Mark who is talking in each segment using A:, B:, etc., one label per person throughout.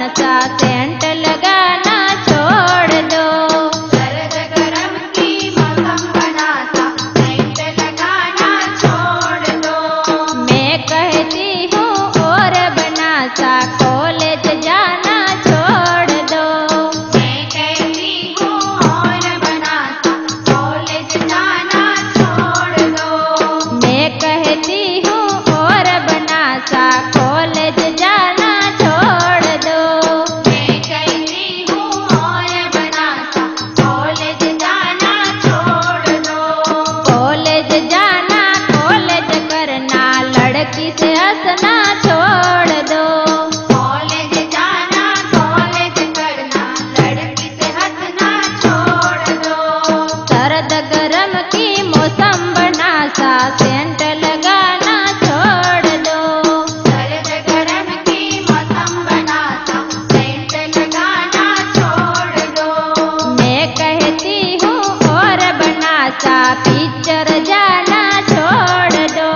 A: बनासा Saint लगाना छोड़ दो।
B: सर्द गरम की मौसम बनासा सेंट लगाना छोड़ दो।
A: मैं कहती हूँ और बनासा कॉलेज जाना छोड़ दो।
B: मैं कहती हूँ और बनासा कॉलेज जाना छोड़ दो।
A: मैं कहती हूँ और बनासा कॉलेज जाना छोड़ दो।
B: मैं कहती हूँ और बनासा कॉलेज जाना छोड़ दो।
A: कॉलेज जाना कॉलेज करना लड़की से हंसना छोड़ दो।
B: कॉलेज जाना कॉलेज करना लड़की से हंसना छोड़ दो।
A: सर्द गरम की मौसम बनासा सेंट लगाना छोड़ दो।
B: सर्द गरम की मौसम बनासा सेंट लगाना छोड़ दो।
A: मैं कहती हूँ और बनासा पिक्चर जाना छोड़ दो।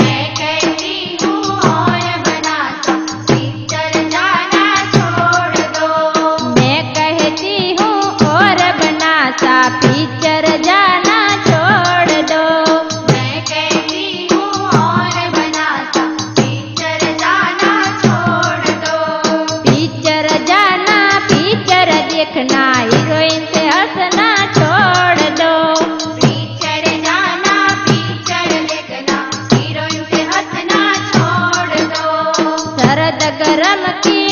B: मैं कहती हूँ और बनासा पिक्चर जाना छोड़ दो।
A: मैं कहती हूँ और बनासा पिक्चर जाना छोड़ दो।
B: मैं कहती हूँ और बनासा पिक्चर जाना छोड़ दो।
A: पिक्चर जाना पिक्चर देखना हीरोइन से हंसना छोड़ दो।
B: पिक्चर जाना पिक्चर देखना हीरोइन से हंसना छोड़ दो।
A: सर्द गरम की